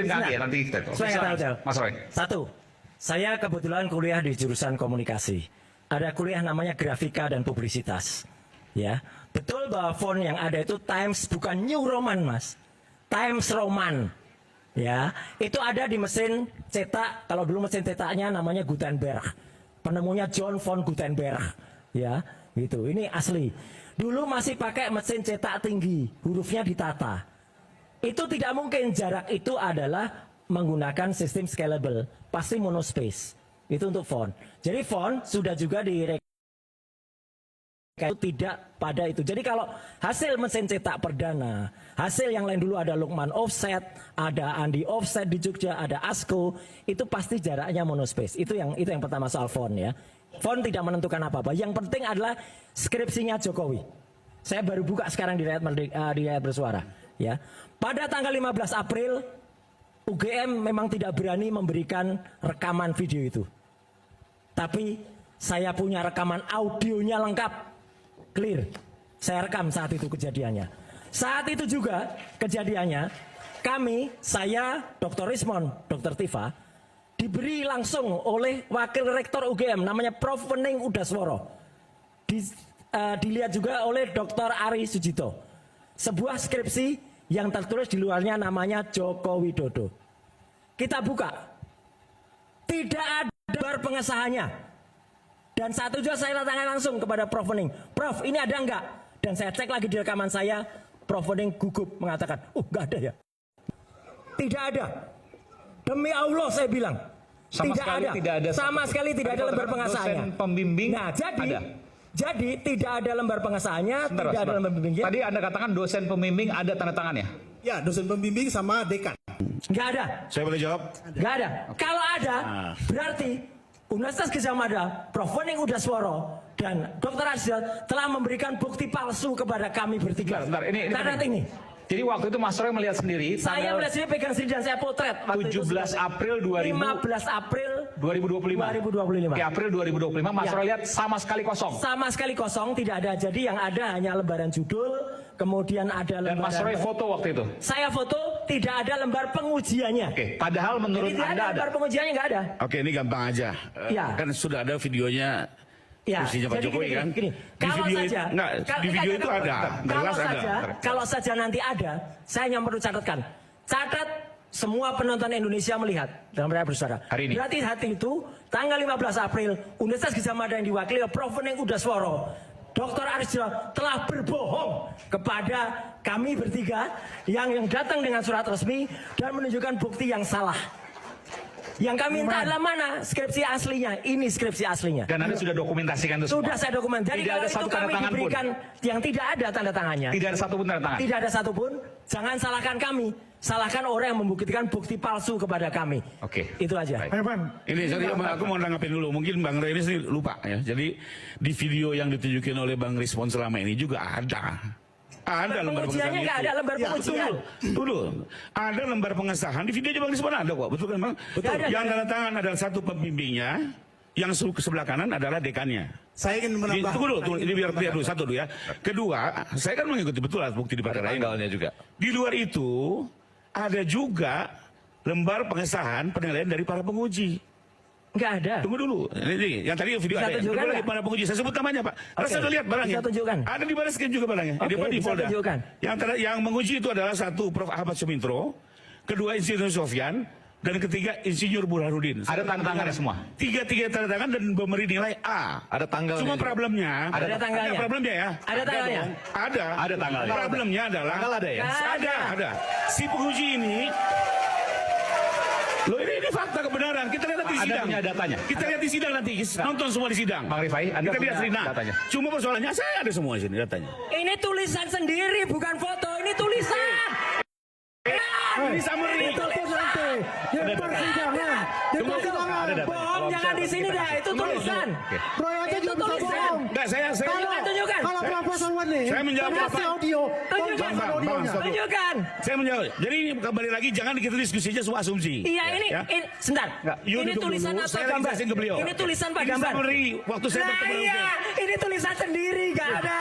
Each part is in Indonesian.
nanti kita itu. Mas Roy. Satu, saya kebetulan kuliah di jurusan komunikasi. Ada kuliah namanya grafika dan publisitas. Ya, betul bahwa font yang ada itu Times bukan New Roman, Mas. Times Roman. Ya, itu ada di mesin cetak. Kalau dulu mesin cetaknya namanya Gutenberg. Penemunya John von Gutenberg. Ya, gitu. Ini asli. Dulu masih pakai mesin cetak tinggi, hurufnya ditata. Itu tidak mungkin, jarak itu adalah menggunakan sistem scalable, pasti monospace. Itu untuk font. Jadi font sudah juga itu tidak pada itu. Jadi kalau hasil mesin cetak perdana, hasil yang lain dulu ada Lukman Offset, ada Andi Offset di Jogja, ada Asko, itu pasti jaraknya monospace. Itu yang pertama soal font ya. Font tidak menentukan apa-apa. Yang penting adalah skripsinya Jokowi. Saya baru buka sekarang di Rakyat Bersuara ya. Pada tanggal 15 April UGM memang tidak berani memberikan rekaman video itu. Tapi saya punya rekaman audionya lengkap. Clear, saya rekam saat itu kejadiannya. Saat itu juga kejadiannya, saya, Dr. Rismon, Dr. Tifa, diberi langsung oleh Wakil Rektor UGM, namanya Prof. Wening Udasworo. Dilihat juga oleh Dr. Ari Sujito. Sebuah skripsi yang tertulis di luarnya namanya Joko Widodo. Kita buka, tidak ada gambar pengesahannya. Dan saat itu juga saya tanya langsung kepada Prof. Wening, Prof, ini ada enggak? Dan saya cek lagi di rekaman saya, Prof. Wening gugup mengatakan, enggak ada ya. Tidak ada. Demi Allah saya bilang, tidak ada. Sama sekali tidak ada lembar pengesahannya. Pembimbing. Nah, jadi tidak ada lembar pengesahannya, tidak ada lembar pembimbingnya. Tadi Anda katakan dosen pembimbing ada tanda tangannya? Ya, dosen pembimbing sama dekan. Enggak ada. Saya boleh jawab? Enggak ada. Kalau ada, berarti Universitas Gadjah Mada, Prof. Wening Udasworo dan Dr. Arzil telah memberikan bukti palsu kepada kami bertiga. Bentar, ini. Jadi waktu itu Mas Roy melihat sendiri. Saya melihat sendiri, pegang sendiri dan saya potret. 17 April 15 April 2025. Oke, April 2025 Mas Roy lihat sama sekali kosong. Sama sekali kosong, tidak ada. Jadi yang ada hanya lembaran judul, kemudian ada lembaran. Dan Mas Roy foto waktu itu. Saya foto, tidak ada lembar pengujiannya. Oke, padahal menurut Anda ada lembar pengujiannya, nggak ada. Oke, ini gampang aja. Ya. Kan sudah ada videonya. Ya, kursinya Pak Jokowi kan? Gini, kalau saja, di video itu ada. Kalau saja nanti ada, saya hanya perlu catatkan. Catat semua penonton Indonesia melihat dalam Rakyat Bersuara. Hari ini. Berarti hati itu tanggal 15 April Universitas Gadjah Mada yang diwakili oleh Prof. Wening Udasworo, Dr. Arzil telah berbohong kepada kami bertiga yang datang dengan surat resmi dan menunjukkan bukti yang salah. Yang kami minta adalah mana skripsi aslinya? Ini skripsi aslinya. Dan Anda sudah dokumentasikan itu semua? Sudah saya dokumentasi. Jadi tidak kalau ada itu satu tanda kami tangan diberikan pun. Yang tidak ada tanda tangannya. Tidak ada satupun tanda tangan. Tidak ada satupun. Jangan salahkan kami. Salahkan orang yang membuktikan bukti palsu kepada kami. Oke. Itu aja. Ini jadi aku mau nanggapin dulu. Mungkin Bang Ray ini lupa ya. Jadi di video yang ditunjukin oleh Bang Rismon selama ini juga ada. Ada lembar pengesahan nggak ada lembar pengujian. Dulu ada lembar pengesahan di videonya Bang Rismon ada kok, betul kan Bang? Betul. Yang tanda tangan adalah satu pembimbingnya, yang sebelah kanan adalah dekannya. Saya ingin menambah. Tunggu dulu, ini biar clear dulu, satu dulu ya. Kedua, saya kan mengikuti betul alat bukti di perkara ini. Juga. Di luar itu ada juga lembar pengesahan penilaian dari para penguji. Nggak ada. Tunggu dulu. Ini yang tadi video ada. Tunggu lagi para penguji. Saya sebut namanya Pak. Saya sudah lihat barangnya. Bisa tunjukkan. Ada di baris juga barangnya. Di Polda. Tunjukkan. Yang menguji itu adalah satu Prof. Ahmad Sumintro, kedua Insinyur Sofyan, dan ketiga Insinyur Burhanuddin. Ada tanda tangannya semua. Tiga tanda tangan dan memberi nilai A. Ada tanggalnya. Cuma problemnya. Ada tanggalnya. Ada problemnya ya. Ada tanggalnya. Ada. Ada tanggalnya. Problemnya adalah. Tanggal ada ya. Ada. Si penguji ini. Loh ini fakta kebenaran. Kita lihat di sidang. Punya datanya. Kita lihat di sidang nanti. Nonton semua di sidang. Bang Rifai, Anda kita lihat punya sidang. datanya. Cuma persoalannya saya ada semua di sini datanya. Ini tulisan sendiri, bukan foto. Ini tulisan. Ini summary. Itu nanti di persidangan. Di persidangan. Bohong jangan di sini dah. Itu tulisan. Roy aja Itu juga bisa tulisan. bohong. Enggak, saya Tunjukkan. Kalau Profesor Wening, saya menjawab kasih audio. Tunjukkan. Tunjukkan. Saya menjawab. Jadi ini kembali lagi jangan kita diskusinya semua asumsi. Iya ini, Ya. sebentar. Yuk, Ini duduk tulisan dulu. atau Saya gambar? jelasin ke beliau. Ini tulisan pak Ini gambar. summary waktu saya Nah bertemu iya, ini tulisan sendiri, gak ada,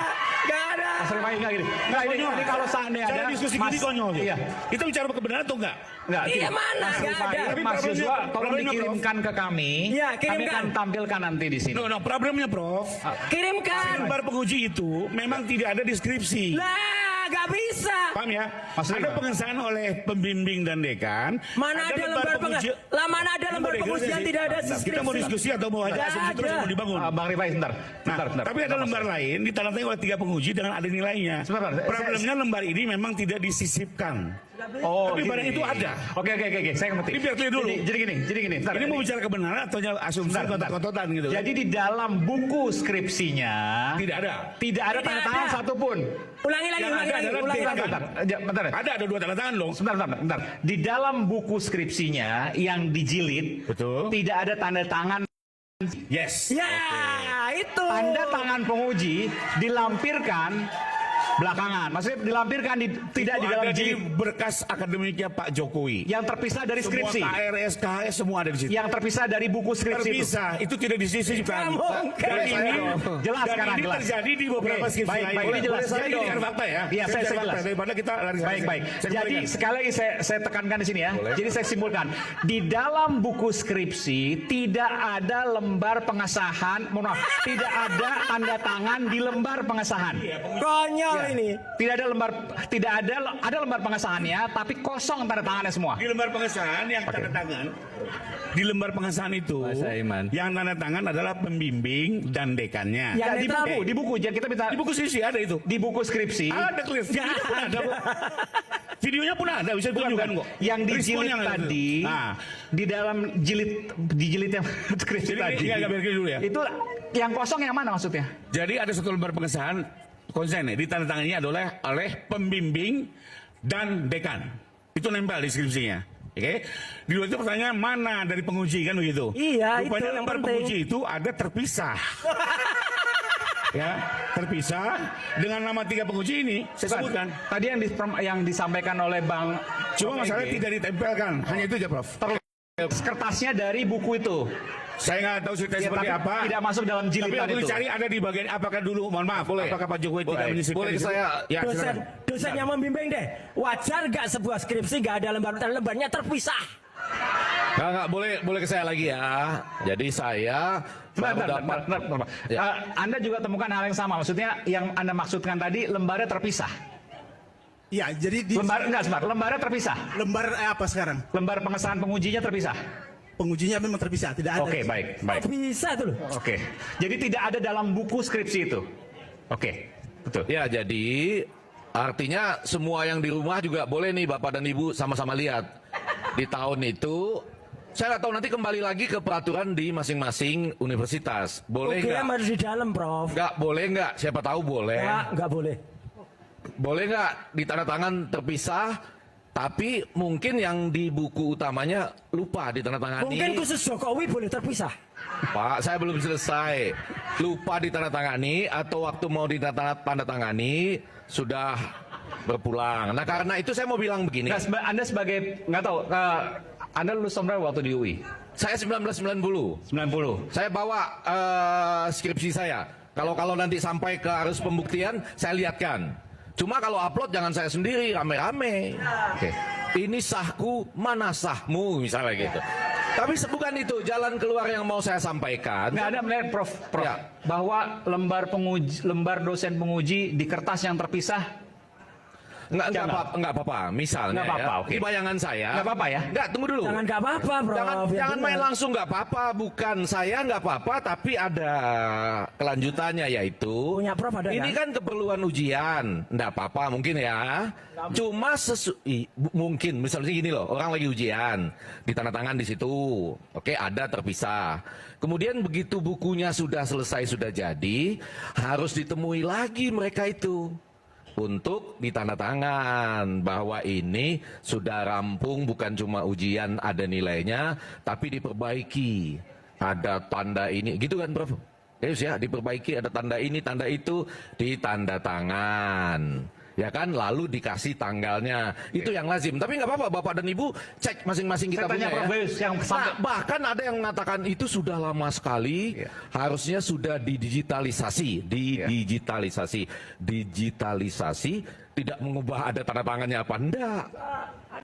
gak ada. Mas Rifai enggak gini. Enggak ini kalau seandainya Cara ada diskusi gini konyol. Iya. Kita bicara kebenaran atau enggak? Enggak. Iya, mana? Mas Nggak Rifai, ada. Tapi Mas problemnya- Joshua tolong problemnya, Prof. dikirimkan ke kami. Iya, Kami kirimkan. akan tampilkan nanti di sini. No, problemnya Prof. Kirimkan. Lembar penguji itu memang tidak ada deskripsi. Lah, nggak bisa. Paham ya? Maksudnya Ada gimana? pengesahan oleh pembimbing dan dekan. Mana ada lembar pengujian? Lah, mana ada Ini lembar mau pengujian diskusi. tidak ada Kita mau deskripsi? diskusi atau mau hanya Nggak asumsi terus ada. mau dibangun? Bang Rifai sebentar. Nah, Sebentar. tapi ada lembar lain ditandatangani oleh 3 penguji dengan ada nilainya. Sebentar, Problemnya lembar ini memang tidak disisipkan. Oh, Tapi barang gini. itu ada. Oke, saya ngerti. Ini biar clear dulu. Jadi gini. Bentar. Ini mau bicara kebenaran atau asumsi Bentar. kotot-kototan gitu. Jadi di dalam buku skripsinya tidak ada. tidak ada Tidak tanda tangan ada. satupun. Ulangi lagi, Yang ulangi ada lagi, adalah ulangi lagi. dekan. Bentar. Ada 2 tanda tangan dong. Sebentar. Di dalam buku skripsinya yang dijilid, Betul. tidak ada tanda tangan. Yes. Ya, itu. Tanda tangan penguji dilampirkan belakangan. Maksudnya dilampirkan tidak di Itu dalam ada di jilid berkas akademiknya Pak Jokowi. yang terpisah dari Semua skripsi. KRS, KHS semua ada di situ. Yang terpisah dari buku skripsi itu. Terpisah, itu tidak disisipkan. Nggak mungkin. Dan ini Jelas dan sekarang, ini jelas. terjadi di beberapa Oke, skripsi baik, lain. ini jelas. Jadi Saya ini dong. kan fakta ya. Iya, saya bicara jelas. fakta, daripada kita lari sana. Baik. Saya Jadi kembalikan. sekali lagi saya tekankan di sini ya. Jadi saya simpulkan, di dalam buku skripsi tidak ada lembar pengesahan, mohon maaf, tidak ada tanda tangan di lembar pengesahan. Konyol Ya. ini. Tidak ada lembar pengesahannya, tapi kosong tanda tangannya semua. Di lembar pengesahan yang tanda tangan, di lembar pengesahan itu, Bahasa Iman. yang tanda tangan adalah pembimbing dan dekannya. Ya, Ya, di netral. buku, jadi kita minta Di buku skripsi ada itu. di buku skripsi Ada clear. Videonya pun ada. Bu. Videonya pun ada, bisa ditunjukkan kok. yang Respon dijilid yang ada itu. tadi, Nah, di dalam jilid yang skripsi Jadi tadi, ini agak berkiri dulu ya. itu yang kosong yang mana maksudnya? jadi ada satu lembar pengesahan konsen ya, ditandatangani adalah oleh pembimbing dan dekan. Itu nempel di skripsinya. Oke. Di luar itu pertanyaan mana dari penguji kan begitu. Iya, itu Rupanya yang lembar penting. penguji itu ada terpisah. Ya, terpisah dengan nama 3 penguji ini saya sebutkan. Tadi yang disampaikan oleh Bang Cuma Prof. masalahnya Ege, tidak ditempelkan. Hanya itu aja, Prof. kertasnya dari buku itu. Saya nggak tahu ceritanya Ya, seperti tapi apa. tidak masuk dalam Tapi jilidan aku itu. cari ada di bagian apakah dulu, mohon maaf, apakah Pak Jokowi tidak menyisipkan Boleh di situ? saya Ya, Dosen, silakan. dosen yang membimbing deh. Wajar nggak sebuah skripsi nggak ada lembarnya terpisah? nggak boleh ke saya lagi ya. Jadi saya baru dapat. Bentar. Ya. Anda juga temukan hal yang sama. Maksudnya yang Anda maksudkan tadi lembarnya terpisah. Ya, jadi di Lembarnya terpisah. lembar apa sekarang? Lembar pengesahan pengujinya terpisah. Pengujinya memang terpisah, tidak ada. Oke, baik. Oh, bisa tuh loh. Oke. Jadi tidak ada dalam buku skripsi itu. Oke. Betul. Ya jadi artinya semua yang di rumah juga boleh nih Bapak dan Ibu sama-sama lihat. Di tahun itu saya nggak tahu nanti kembali lagi ke peraturan di masing-masing universitas. Boleh Oke, nggak? harus di dalam, Prof. Nggak boleh nggak? Siapa tahu boleh. Nggak boleh. Boleh nggak ditandatangan terpisah? Tapi mungkin yang di buku utamanya lupa ditandatangani. Mungkin khusus Jokowi boleh terpisah. Pak, saya belum selesai. Lupa ditandatangani atau waktu mau ditandatangani sudah berpulang. Nah karena itu saya mau bilang begini. Nah, Anda sebagai nggak tahu. Anda lulus tahun berapa waktu di UI? Saya 1990. 90. Saya bawa skripsi saya. Kalau nanti sampai ke arus pembuktian, saya lihatkan. Cuma kalau upload jangan saya sendiri, rame-rame. Oke. Ini sahku, mana sahmu, misalnya gitu. Tapi bukan itu jalan keluar yang mau saya sampaikan. Nggak ada melihat Prof. Ya. Bahwa lembar dosen penguji di kertas yang terpisah. Enggak Jangan. apa-apa. Misalnya Nggak apa-apa, ya, oke. di bayangan saya. Nggak apa-apa ya? Enggak, tunggu dulu. Jangan nggak apa-apa, Prof. Jangan Ya main benar. langsung nggak apa-apa. Bukan saya nggak apa-apa, tapi ada kelanjutannya yaitu. Punya Prof ada Ini kan keperluan ujian, nggak apa-apa mungkin ya. Cuma mungkin misalnya gini loh, orang lagi ujian, ditandatangan di situ, oke ada terpisah. Kemudian begitu bukunya sudah selesai sudah jadi, harus ditemui lagi mereka itu. Untuk ditandatangan bahwa ini sudah rampung, bukan cuma ujian ada nilainya tapi diperbaiki, ada tanda ini gitu kan Prof ya, diperbaiki, ada tanda ini tanda itu, ditanda tangan. ya kan, lalu dikasih tanggalnya. Itu yang lazim. Tapi nggak apa-apa, Bapak dan Ibu cek masing-masing kita Saya tanya punya Prof. Gayus yang Nah, sampai bahkan ada yang mengatakan itu sudah lama sekali, harusnya sudah didigitalisasi, digitalisasi tidak mengubah ada tanda tangannya apa enggak.